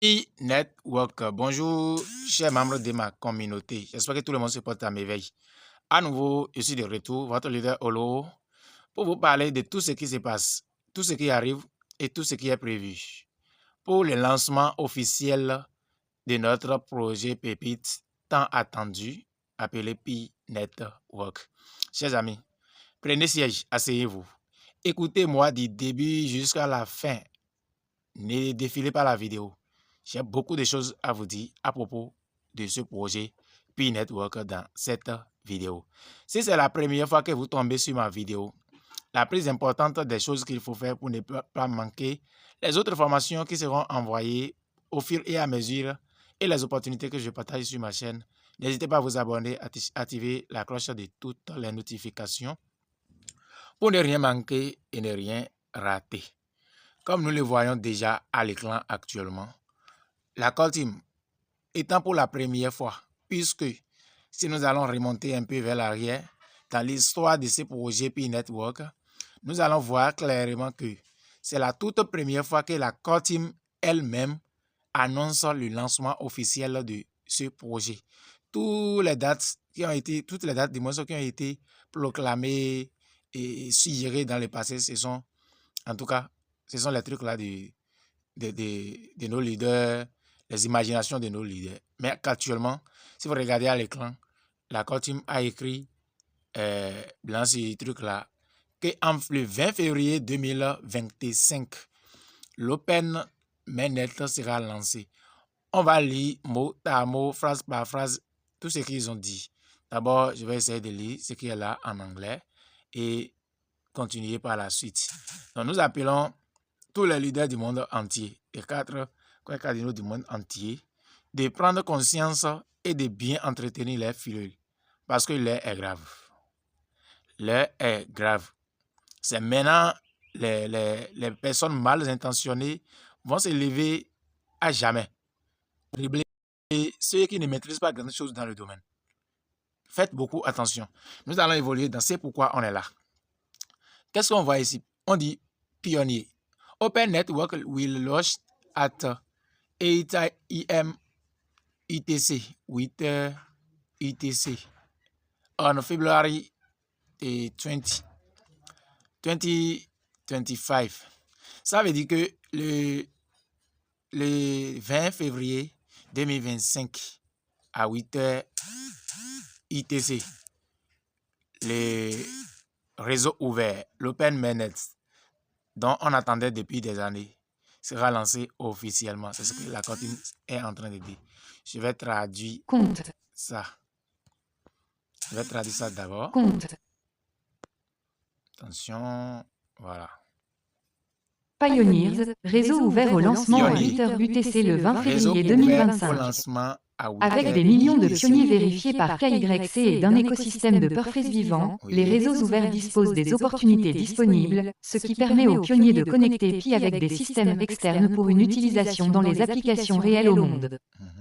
Network. Bonjour, chers membres de ma communauté. J'espère que tout le monde se porte à merveille. À nouveau, je suis de retour, votre leader Olo, pour vous parler de tout ce qui se passe, tout ce qui arrive et tout ce qui est prévu pour le lancement officiel de notre projet Pépite tant attendu, appelé Pi Network. Chers amis, prenez siège, asseyez-vous. Écoutez-moi du début jusqu'à la fin. Ne défilez pas la vidéo. J'ai beaucoup de choses à vous dire à propos de ce projet Pi Network dans cette vidéo. Si c'est la première fois que vous tombez sur ma vidéo, la plus importante des choses qu'il faut faire pour ne pas manquer les autres formations qui seront envoyées au fur et à mesure et les opportunités que je partage sur ma chaîne, n'hésitez pas à vous abonner, à activer la cloche de toutes les notifications pour ne rien manquer et ne rien rater. Comme nous le voyons déjà à l'écran actuellement, la Call Team étant pour la première fois, puisque si nous allons remonter un peu vers l'arrière, dans l'histoire de ce projet Pi Network, nous allons voir clairement que c'est la toute première fois que la Call Team elle-même annonce le lancement officiel de ce projet. Toutes les dates du moins qui ont été proclamées et suggérées dans le passé, ce sont les trucs là de nos leaders, les imaginations de nos leaders. Mais actuellement, si vous regardez à l'écran, la Call Team a écrit dans ces trucs-là que le 20 février 2025, l'Open Mainnet sera lancé. On va lire mot à mot, phrase par phrase, tout ce qu'ils ont dit. D'abord, je vais essayer de lire ce qui est là en anglais et continuer par la suite. Donc, nous appelons tous les leaders du monde entier, les quatre cardinaux du monde entier, de prendre conscience et de bien entretenir les filets, parce que l'heure est grave. L'heure est grave. C'est maintenant les personnes mal intentionnées vont se lever à jamais. Et ceux qui ne maîtrisent pas grand chose dans le domaine. Faites beaucoup attention. Nous allons évoluer dans ce pourquoi on est là. Qu'est-ce qu'on voit ici? On dit pionnier. Open Network will launch at 8 AM UTC, 8 UTC on February 20, 2025. Ça veut dire que le 20 février 2025 à 8 h UTC, le réseau ouvert, l'Open Mainnet, dont on attendait depuis des années, sera lancé officiellement. C'est ce que la cantine est en train de dire. Je vais traduire ça. Je vais traduire ça d'abord. Attention, voilà. Pioneers, réseau ouvert au lancement à 8h UTC le 20 février 2025. Avec des millions de pionniers vérifiés par KYC et d'un écosystème de purpose vivant, les réseaux ouverts disposent des opportunités disponibles, ce qui permet aux pionniers de connecter Pi avec des systèmes externes pour une utilisation dans les applications réelles au monde.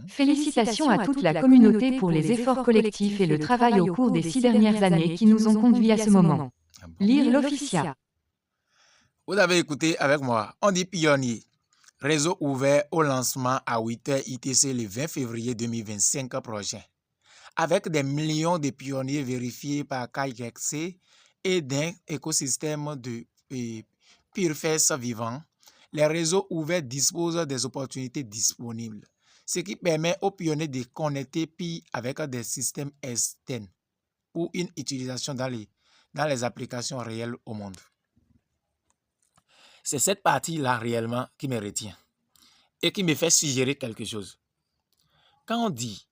Félicitations à toute la communauté pour les efforts collectifs et le travail au cours des 6 dernières années qui nous ont conduits à ce moment. Lire l'Officia. Vous avez écouté avec moi, on dit pionnier. Réseau ouvert au lancement à 8 h ITC le 20 février 2025 prochain. Avec des millions de pionniers vérifiés par KYC et d'un écosystème de pure-face vivant, les réseaux ouverts disposent des opportunités disponibles, ce qui permet aux pionniers de connecter Pi avec des systèmes externes pour une utilisation dans les applications réelles au monde. C'est cette partie-là réellement qui me retient et qui me fait suggérer quelque chose. Quand on dit,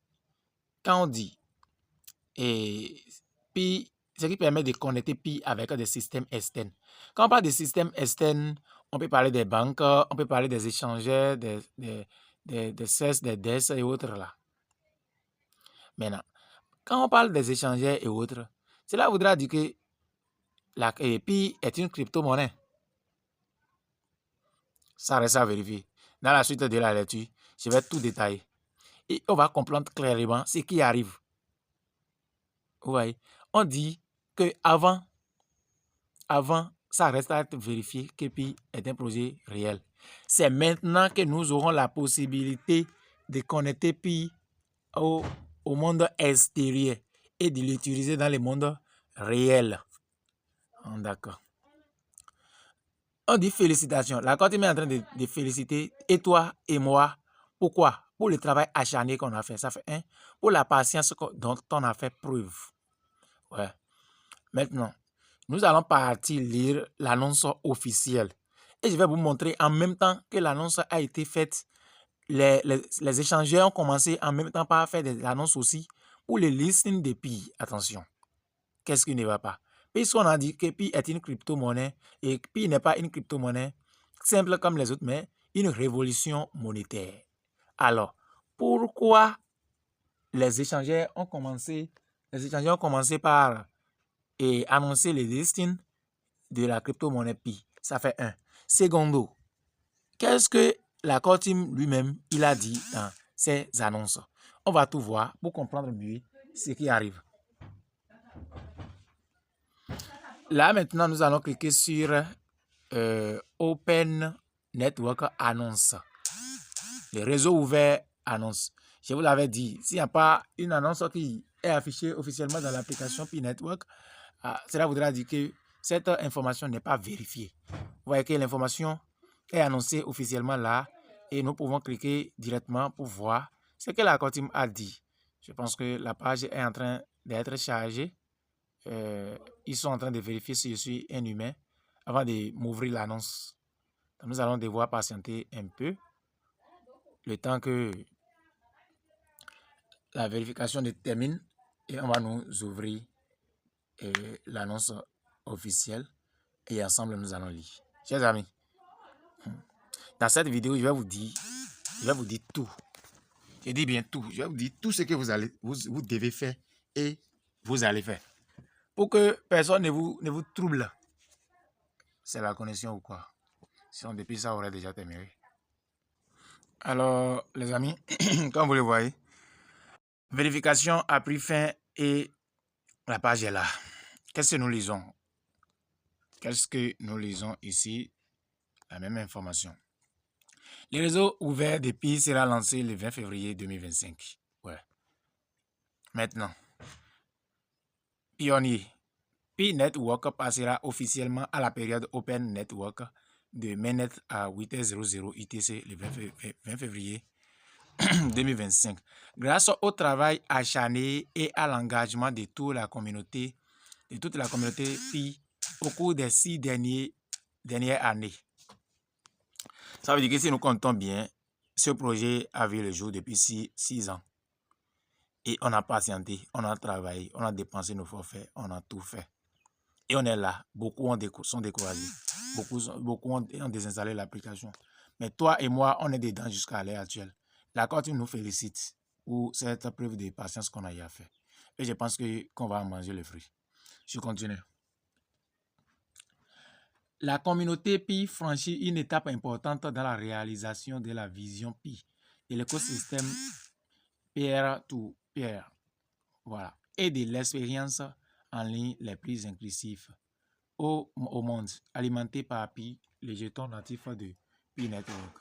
et Pi, ce qui permet de connecter Pi avec des systèmes externes. Quand on parle de systèmes externes, on peut parler des banques, on peut parler des échangeurs, des CES, des DES et autres là. Maintenant, quand on parle des échangeurs et autres, cela voudra dire que la Pi est une crypto-monnaie. Ça reste à vérifier. Dans la suite de la lecture, je vais tout détailler. Et on va comprendre clairement ce qui arrive. Vous voyez, on dit qu'avant ça reste à être vérifié que Pi est un projet réel. C'est maintenant que nous aurons la possibilité de connecter Pi au monde extérieur et de l'utiliser dans le monde réel. D'accord. On dit félicitations. La Côte est en train de féliciter et toi et moi. Pourquoi? Pour le travail acharné qu'on a fait. Ça fait un. Pour la patience dont on a fait preuve. Ouais. Maintenant, nous allons partir lire l'annonce officielle. Et je vais vous montrer en même temps que l'annonce a été faite. Les échangeurs ont commencé en même temps par faire des annonces aussi pour les listings de Pi. Attention. Qu'est-ce qui ne va pas? Puisqu'on a dit que Pi est une crypto-monnaie et Pi n'est pas une crypto-monnaie simple comme les autres, mais une révolution monétaire. Alors, pourquoi les échangeurs ont commencé par annoncer les listings de la crypto-monnaie Pi? Ça fait un. Secondo, qu'est-ce que la Core Team lui-même, il a dit dans ses annonces? On va tout voir pour comprendre mieux ce qui arrive. Là, maintenant, nous allons cliquer sur Open Network Annonce. Le réseau ouvert annonce. Je vous l'avais dit, s'il n'y a pas une annonce qui est affichée officiellement dans l'application Pi Network, cela voudra dire que cette information n'est pas vérifiée. Vous voyez que l'information est annoncée officiellement là et nous pouvons cliquer directement pour voir ce que la Core Team a dit. Je pense que la page est en train d'être chargée. Ils sont en train de vérifier si je suis un humain avant de m'ouvrir l'annonce. Nous allons devoir patienter un peu le temps que la vérification termine et on va nous ouvrir l'annonce officielle et ensemble nous allons lire. Chers amis, dans cette vidéo, je vais vous dire tout. Je dis bien tout. Je vais vous dire tout ce que vous devez faire et vous allez faire. Pour que personne ne vous trouble. C'est la connexion ou quoi? Sinon, depuis ça, aurait déjà terminé. Alors, les amis, comme vous le voyez, vérification a pris fin et la page est là. Qu'est-ce que nous lisons? Qu'est-ce que nous lisons ici? La même information. Le réseau ouvert de Pi sera lancé le 20 février 2025. Ouais. Maintenant, pionnier. Pi Network passera officiellement à la période Open Network de mainnet à 8h00 UTC le 20 février 2025. Grâce au travail acharné et à l'engagement de toute la communauté Pi au cours des 6 dernières années. Ça veut dire que si nous comptons bien, ce projet a vu le jour depuis 6 ans. Et on a patienté, on a travaillé, on a dépensé nos forfaits, on a tout fait. Et on est là. Beaucoup sont découragés. Beaucoup ont désinstallé l'application. Mais toi et moi, on est dedans jusqu'à l'heure actuelle. La Core Team nous félicite pour cette preuve de patience qu'on a eu à faire. Et je pense qu'on va en manger le fruit. Je continue. La communauté Pi franchit une étape importante dans la réalisation de la vision Pi et l'écosystème peer-to-peer. Voilà. Et de l'expérience en ligne les plus inclusives au monde, alimenté par Pi, les jetons natifs de Pi Network.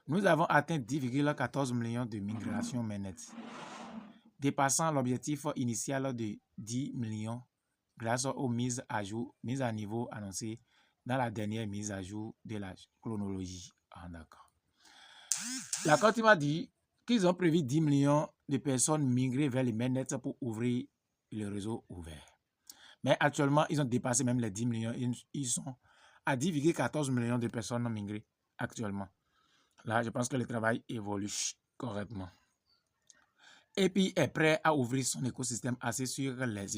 Nous avons atteint 10,14 millions de migrations mainnet, dépassant l'objectif initial de 10 millions grâce aux mises à niveau annoncées dans la dernière mise à jour de la chronologie. D'accord. La Côte m'a dit qu'ils ont prévu 10 millions de personnes migrer vers les mainnets pour ouvrir le réseau ouvert. Mais actuellement, ils ont dépassé même les 10 millions. Ils sont à 10,14 millions de personnes migrées actuellement. Là, je pense que le travail évolue correctement. Et puis, est prêt à ouvrir son écosystème assez sur les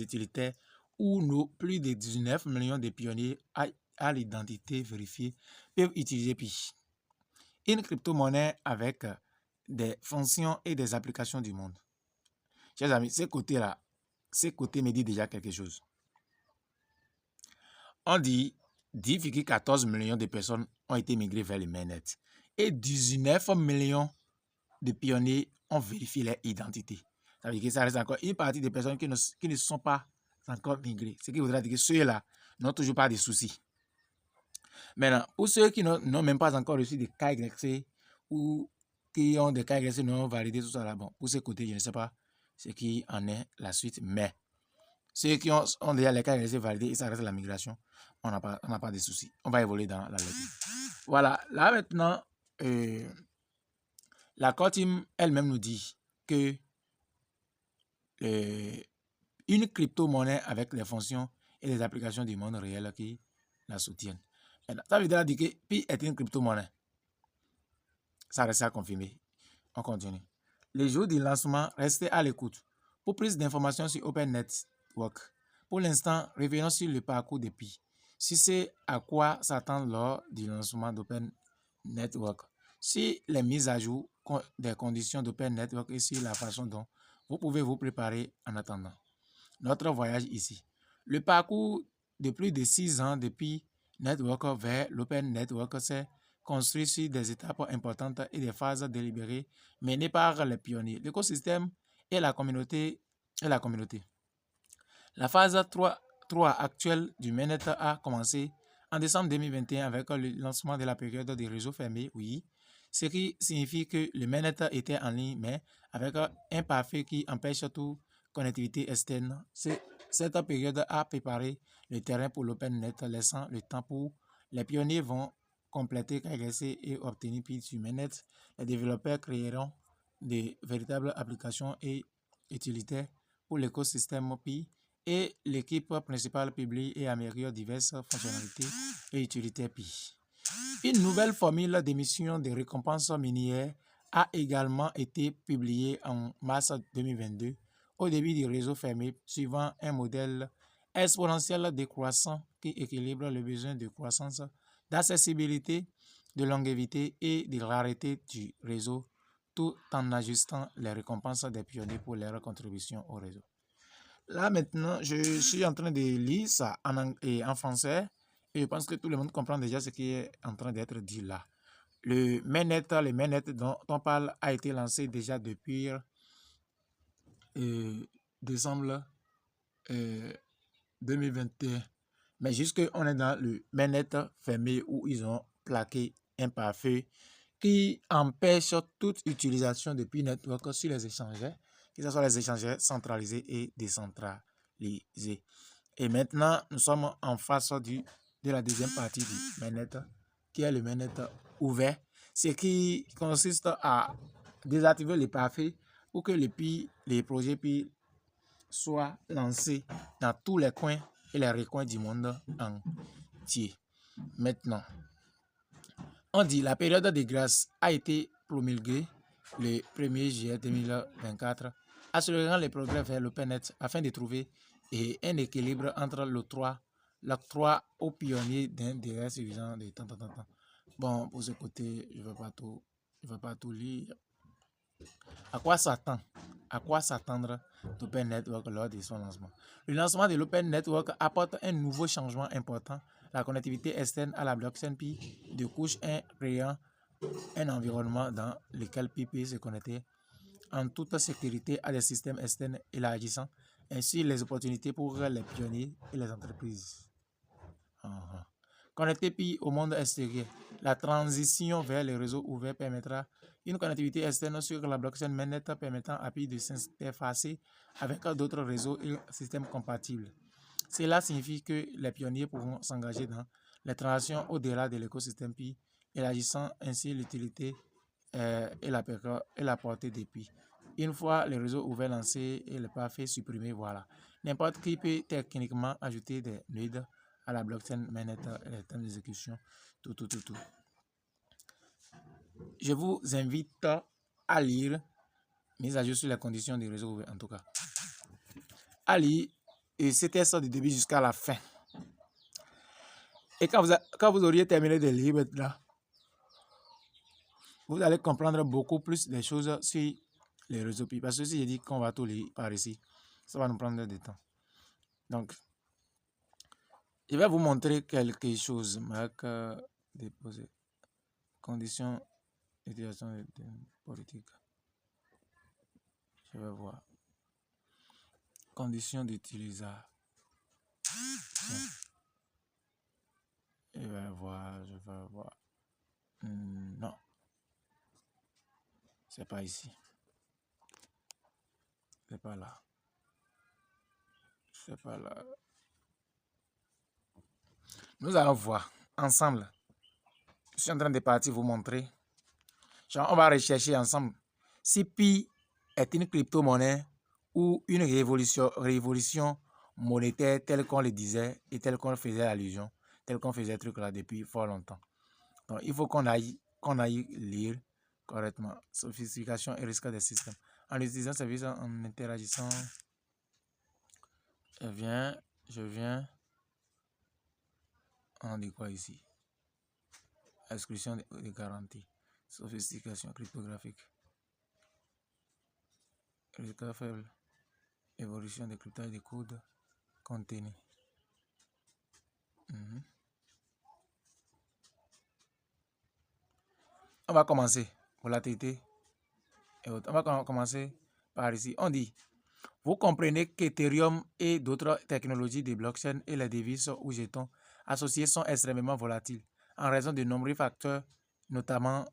utilitaires où nos plus de 19 millions de pionniers à l'identité vérifiée peuvent utiliser Pi. Une crypto-monnaie avec des fonctions et des applications du monde. Chers amis, ces côtés me dit déjà quelque chose. On dit 10,14 millions de personnes ont été migrées vers les mainnet et 19 millions de pionniers ont vérifié leur identité. Ça veut dire que ça reste encore une partie des personnes qui ne sont pas encore migrées. Ce qui voudra dire que ceux-là n'ont toujours pas de soucis. Maintenant, pour ceux qui n'ont même pas encore reçu des KYC ou qui ont des KYC non validés, tout ça là, bon, pour ce côté, je ne sais pas ce qui en est la suite, mais ceux qui ont déjà les KYC validés et ça reste la migration, on n'a pas de soucis. On va évoluer dans la lettre. Voilà, là maintenant, la core team elle-même nous dit que une crypto-monnaie avec les fonctions et les applications du monde réel qui la soutiennent. Ça veut dire que Pi est une crypto-monnaie. Ça reste à confirmer. On continue. Les jours du lancement, restez à l'écoute. Pour plus d'informations sur Open Network, pour l'instant, revenons sur le parcours de Pi. Si c'est à quoi s'attendre lors du lancement d'Open Network, si les mises à jour des conditions d'Open Network et sur la façon dont vous pouvez vous préparer en attendant notre voyage ici. Le parcours de plus de 6 ans depuis Network vers l'Open Network s'est construit sur des étapes importantes et des phases délibérées menées par les pionniers, l'écosystème et la communauté. La phase 3 actuelle du mainnet a commencé en décembre 2021 avec le lancement de la période des réseaux fermés, oui, ce qui signifie que le mainnet était en ligne, mais avec un parfait qui empêche toute connectivité externe. Cette période a préparé le terrain pour l'OpenNet, laissant le temps pour les pionniers vont compléter KYC et obtenir PID sur mainnet. Les développeurs créeront de véritables applications et utilitaires pour l'écosystème PI et l'équipe principale publie et améliore diverses fonctionnalités et utilités PI. Une nouvelle formule d'émission de récompenses minières a également été publiée en mars 2022 au début du réseau fermé, suivant un modèle exponentiel décroissant qui équilibre le besoin de croissance, d'accessibilité, de longévité et de rareté du réseau, tout en ajustant les récompenses des pionniers pour leur contribution au réseau. Là maintenant, je suis en train de lire ça en français et je pense que tout le monde comprend déjà ce qui est en train d'être dit là. Le mainnet dont on parle a été lancé déjà depuis décembre 2021. Mais jusqu'on est dans le mainnet fermé où ils ont plaqué un pare-feu qui empêche toute utilisation de Pi Network sur les échangeurs, que ce soit les échangeurs centralisés et décentralisés. Et maintenant, nous sommes en face de la deuxième partie du mainnet, qui est le mainnet ouvert, ce qui consiste à désactiver les pare-feux pour que les projets Pi soient lancés dans tous les coins et les recoins du monde entier. Maintenant, on dit la période de grâce a été promulguée le 1er juillet 2024, assurant les progrès vers l'OpenNet afin de trouver un équilibre entre l'octroi aux pionniers d'un délai suffisant de temps. Bon, pour ce côté, je ne vais pas tout lire. À quoi s'attendre d'Open Network lors de son lancement? Le lancement de l'Open Network apporte un nouveau changement important, la connectivité externe à la blockchain Pi de couche 1 créant un environnement dans lequel Pi peut se connecter en toute sécurité à des systèmes externes élargissant ainsi les opportunités pour les pionniers et les entreprises. Connecter Pi au monde extérieur. La transition vers les réseaux ouverts permettra une connectivité externe sur la blockchain mainnet permettant à Pi de s'interfacer avec d'autres réseaux et systèmes compatibles. Cela signifie que les pionniers pourront s'engager dans les transactions au-delà de l'écosystème Pi, élargissant ainsi l'utilité et la portée des Pi. Une fois les réseaux ouverts lancés et le parfait supprimé, voilà. N'importe qui peut techniquement ajouter des nœuds à la blockchain mainnet et les temps d'exécution, tout. Je vous invite à lire mise à jour sur les conditions du réseau ouvert, en tout cas. À lire, et c'était ça du début jusqu'à la fin. Et quand vous auriez terminé de lire maintenant, vous allez comprendre beaucoup plus des choses sur les réseaux Pi. Parce que si je dis qu'on va tout lire par ici, ça va nous prendre du temps. Donc, je vais vous montrer quelque chose. Marque déposé. Conditions d'utilisation de politique. Je vais voir. Conditions d'utilisation. Je vais voir. Non. C'est pas ici. C'est pas là. C'est pas là. Nous allons voir ensemble. Je suis en train de partir vous montrer. Genre, on va rechercher ensemble si Pi est une crypto-monnaie ou une révolution monétaire telle qu'on le disait et telle qu'on faisait allusion, telle qu'on faisait truc là depuis fort longtemps. Donc, il faut qu'on aille lire correctement. Sophistication et risque des systèmes. En utilisant ce service, en interagissant, je viens. On dit quoi ici? Exclusion de garantie. Sophistication cryptographique. Résultat faible. Évolution des cryptages des codes contenus. On va commencer. Volatilité. Et autres. On va commencer par ici. On dit, vous comprenez qu'Ethereum et d'autres technologies de blockchain et les devises ou jetons associés sont extrêmement volatiles en raison de nombreux facteurs, notamment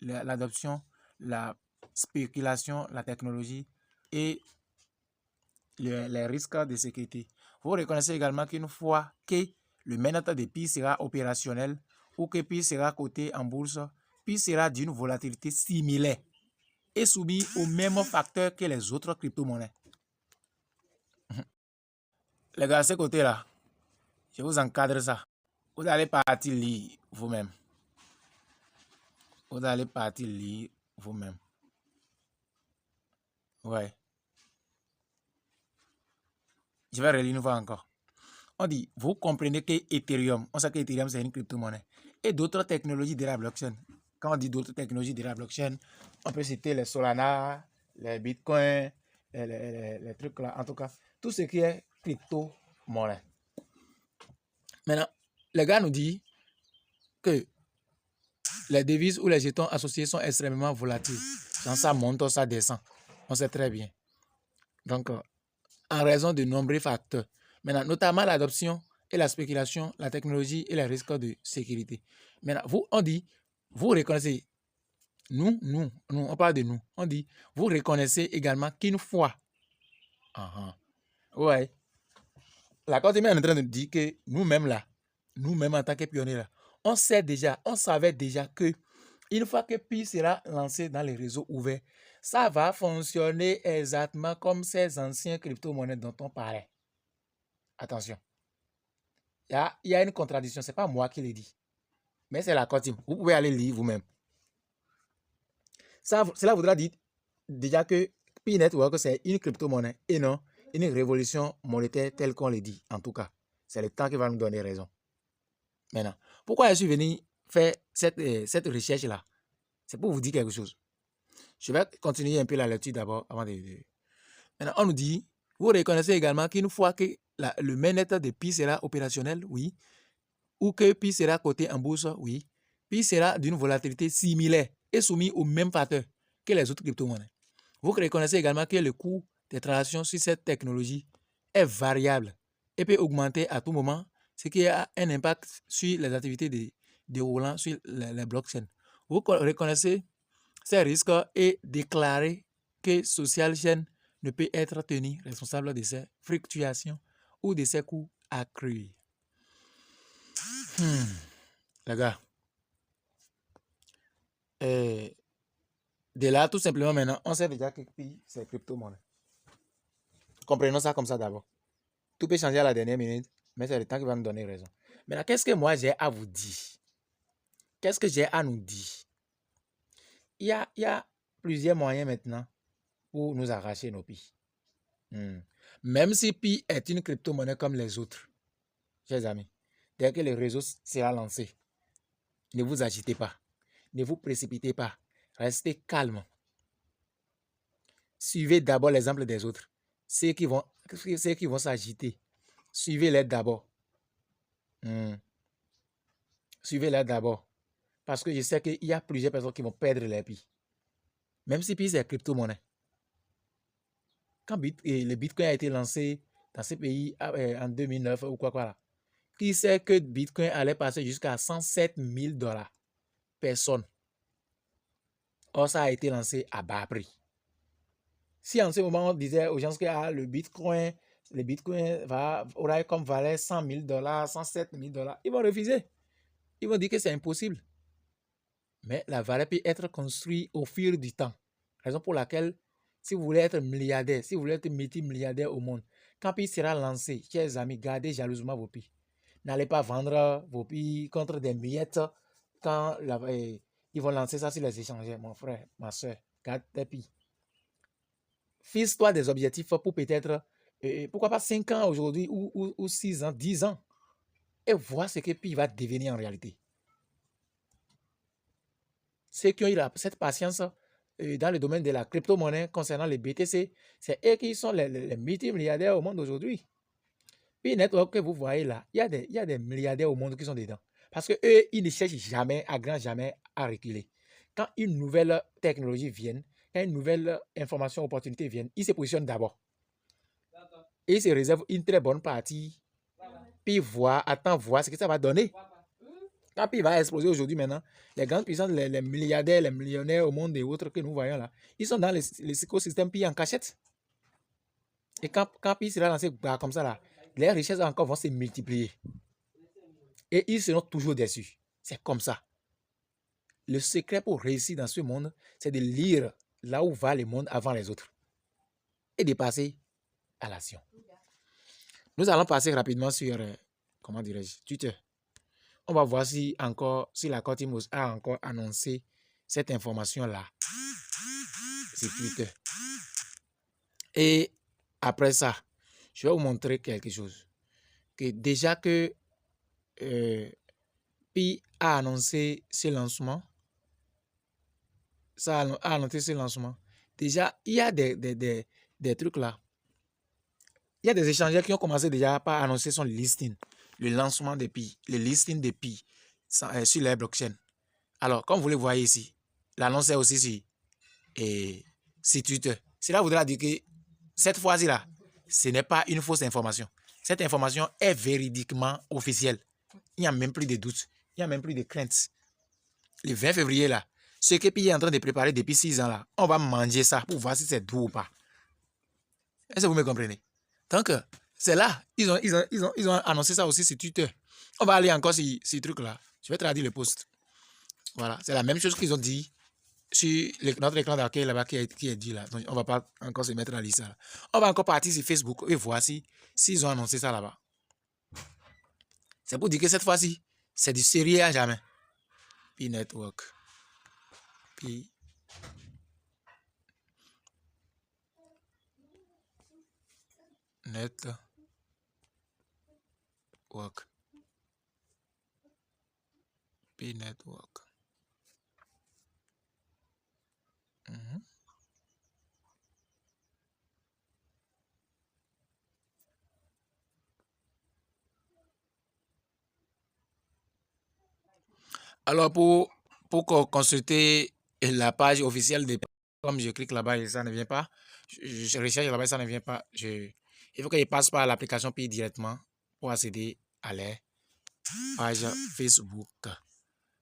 l'adoption, la spéculation, la technologie et les risques de sécurité. Vous reconnaissez également qu'une fois que le mainnet de Pi sera opérationnel ou que Pi sera coté en bourse, Pi sera d'une volatilité similaire et soumis aux mêmes facteurs que les autres crypto-monnaies. Les gars, à ce côté-là, je vous encadre ça. Vous allez partir lire vous-même. Vous allez partir lire vous-même. Ouais. Je vais relire une fois encore. On dit, vous comprenez que Ethereum, on sait que Ethereum c'est une crypto-monnaie, et d'autres technologies de la blockchain. Quand on dit d'autres technologies de la blockchain, on peut citer les Solana, les Bitcoin, les trucs là, en tout cas, tout ce qui est crypto-monnaie. Maintenant, les gars nous disent que les devises ou les jetons associés sont extrêmement volatiles. Quand ça monte, ça descend. On sait très bien. Donc, en raison de nombreux facteurs. Maintenant, notamment l'adoption et la spéculation, la technologie et les risques de sécurité. Maintenant, on dit, vous reconnaissez, nous, on parle de nous. On dit, vous reconnaissez également qu'une fois, ouais, la Côte d'Ivoire est en train de dire que nous-mêmes là, nous-mêmes en tant que pionniers là, on savait déjà que une fois que Pi sera lancé dans les réseaux ouverts, ça va fonctionner exactement comme ces anciens crypto-monnaies dont on parlait. Attention. Il y a une contradiction. Ce n'est pas moi qui l'ai dit. Mais c'est la Côte d'Ivoire. Vous pouvez aller lire vous-même. Cela voudra dire déjà que Pi Network, c'est une crypto-monnaie et non une révolution monétaire telle qu'on le dit. En tout cas, c'est le temps qui va nous donner raison. Maintenant, pourquoi je suis venu faire cette recherche-là? C'est pour vous dire quelque chose. Je vais continuer un peu la lecture d'abord avant de... Maintenant, on nous dit, vous reconnaissez également qu'une fois que le mainnet de Pi sera opérationnel, oui, ou que Pi sera coté en bourse, oui, Pi sera d'une volatilité similaire et soumis aux mêmes facteurs que les autres crypto-monnaies. Vous reconnaissez également que le coût des transactions sur cette technologie est variable et peut augmenter à tout moment, ce qui a un impact sur les activités déroulant sur les blockchains. Vous reconnaissez ces risques et déclarez que Social Chain ne peut être tenu responsable de ces fluctuations ou de ces coûts accrus. Les gars, de là, tout simplement, maintenant, on sait déjà que Pi, c'est crypto-monnaie. Comprenons ça comme ça d'abord. Tout peut changer à la dernière minute, mais c'est le temps qui va nous donner raison. Maintenant, qu'est-ce que moi j'ai à vous dire? Qu'est-ce que j'ai à nous dire? Il y a plusieurs moyens maintenant pour nous arracher nos Pi. Même si Pi est une crypto-monnaie comme les autres, chers amis, dès que le réseau sera lancé, ne vous agitez pas, ne vous précipitez pas, restez calme. Suivez d'abord l'exemple des autres. Ceux qui vont s'agiter, suivez-les d'abord. Suivez-les d'abord. Parce que je sais qu'il y a plusieurs personnes qui vont perdre les Pi. Même si Pi c'est crypto-monnaie. Quand le Bitcoin a été lancé dans ces pays en 2009 ou quoi là, qui sait que Bitcoin allait passer jusqu'à 107 000 $? Personne. Or, ça a été lancé à bas prix. Si en ce moment, on disait aux gens que le Bitcoin aura comme valeur 100 000 $, 107 000 $, ils vont refuser. Ils vont dire que c'est impossible. Mais la valeur peut être construite au fil du temps. Raison pour laquelle, si vous voulez être milliardaire, si vous voulez être multimilliardaire au monde, quand il sera lancé, chers amis, gardez jalousement vos pieds. N'allez pas vendre vos pieds contre des miettes quand ils vont lancer ça sur les échangeurs. Mon frère, ma soeur, garde tes pieds. Fixe-toi des objectifs pour peut-être, pourquoi pas 5 ans aujourd'hui ou 6 ans, 10 ans, et voir ce que Pi va devenir en réalité. Ceux qui ont eu cette patience dans le domaine de la crypto-monnaie concernant les BTC, c'est eux qui sont les multimilliardaires au monde aujourd'hui. Pi Network que vous voyez là, il y a des milliardaires au monde qui sont dedans. Parce qu'eux, ils ne cherchent jamais, jamais à reculer. Quand une nouvelle technologie vient, quand une nouvelle information, opportunité vient, ils se positionnent d'abord. Et ils se réservent une très bonne partie. Puis attends voir ce que ça va donner. Quand il va exploser aujourd'hui maintenant, les grandes puissances, les milliardaires, les millionnaires au monde et autres que nous voyons là, ils sont dans les écosystèmes Pi en cachette. Et quand Pi sera lancé comme ça là, les richesses encore vont se multiplier. Et ils seront toujours déçus. C'est comme ça. Le secret pour réussir dans ce monde, c'est de lire là où va le monde avant les autres. Et de passer à l'action. Nous allons passer rapidement sur, comment dirais-je, Twitter. On va voir si la Cotimos a encore annoncé cette information-là sur Twitter. Et après ça, je vais vous montrer quelque chose. Que déjà que Pi a annoncé ce lancement, déjà, il y a des trucs là. Il y a des échangeurs qui ont commencé déjà par annoncer son listing, le lancement de Pi, le listing de Pi sur les blockchains. Alors, comme vous le voyez ici, l'annonce est aussi sur Twitter. Cela voudra dire que cette fois-ci là, ce n'est pas une fausse information. Cette information est véridiquement officielle. Il n'y a même plus de doute, il n'y a même plus de crainte. Le 20 février là, ce que Pi est en train de préparer depuis 6 ans là, on va manger ça pour voir si c'est doux ou pas. Est-ce que vous me comprenez? Donc, c'est là, ils ont annoncé ça aussi sur Twitter. On va aller encore sur ce truc-là. Je vais traduire le post. Voilà, c'est la même chose qu'ils ont dit sur notre écran d'accueil là-bas qui est dit là. Donc, on ne va pas encore se mettre à lire ça. Là. On va encore partir sur Facebook et voir s'ils ont annoncé ça là-bas. C'est pour dire que cette fois-ci, c'est du sérieux à jamais. Pi Network. Pi Network. Pi Network. Alors, pour consulter la page officielle de comme je clique là-bas et ça ne vient pas, je recherche là-bas et ça ne vient pas, il faut que je passe par l'application Pi directement pour accéder à la page Facebook.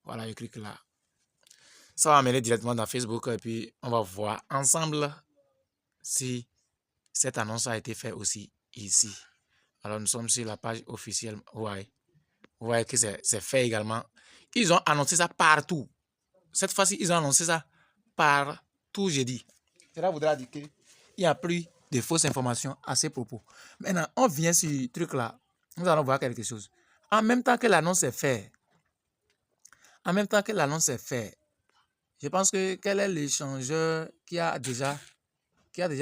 Voilà, je clique là. Ça va m'amener directement dans Facebook et puis on va voir ensemble si cette annonce a été faite aussi ici. Alors, nous sommes sur la page officielle. Ouais. Vous voyez que c'est fait également. Ils ont annoncé ça partout. Cette fois-ci, ils ont annoncé ça partout, j'ai dit. Cela voudra dire qu'il n'y a plus de fausses informations à ces propos. Maintenant, on vient sur ce truc-là. Nous allons voir quelque chose. En même temps que l'annonce est faite, je pense que quel est l'échangeur qui a déjà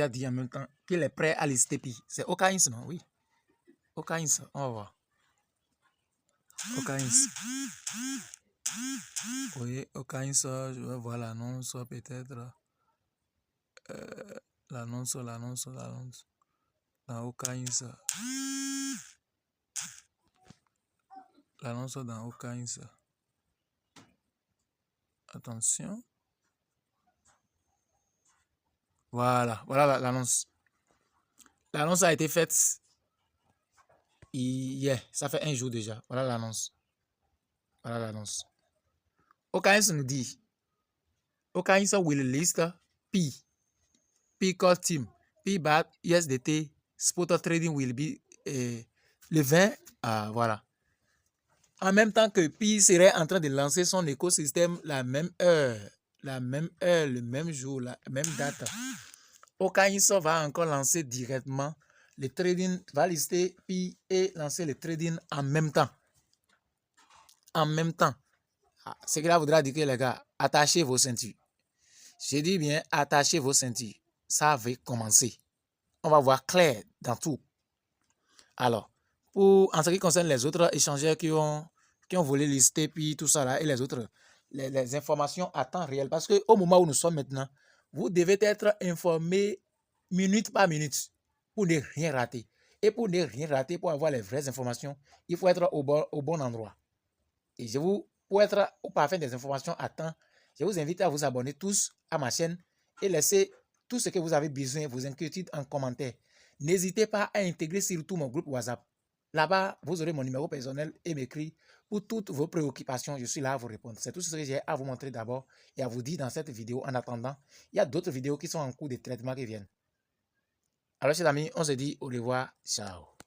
dit en même temps qu'il est prêt à lister Pi? C'est Okains, non? Oui. Okains, on va voir. Okains. Oui, Okains, je vais voir l'annonce peut-être. L'annonce. Dans Okains. L'annonce dans Okains. Attention. Voilà l'annonce. L'annonce a été faite Hier, ça fait un jour déjà. Voilà l'annonce. Voilà l'annonce. Okaïs nous dit, Okaïs will list P call team, P bat USDT, spot trading will be le 20, voilà. En même temps que Pi serait en train de lancer son écosystème la même heure, le même jour, la même date. Okaïs va encore lancer directement le trading, va lister Pi et lancer le trading en même temps. En même temps. Ce que là voudra dire que les gars, attachez vos ceintures. Je dis bien, attachez vos ceintures. Ça va commencer. On va voir clair dans tout. Alors, en ce qui concerne les autres échangeurs qui ont volé lister, puis tout ça là, et les autres, les informations à temps réel. Parce qu'au moment où nous sommes maintenant, vous devez être informé minute par minute pour ne rien rater. Et pour ne rien rater, pour avoir les vraies informations, il faut être au bon endroit. Et pour être au parfait des informations à temps, je vous invite à vous abonner tous à ma chaîne et laisser tout ce que vous avez besoin, vos inquiétudes en commentaire. N'hésitez pas à intégrer surtout mon groupe WhatsApp. Là-bas, vous aurez mon numéro personnel et m'écrit pour toutes vos préoccupations. Je suis là à vous répondre. C'est tout ce que j'ai à vous montrer d'abord et à vous dire dans cette vidéo. En attendant, il y a d'autres vidéos qui sont en cours de traitement qui viennent. Alors, chers amis, on se dit au revoir. Ciao.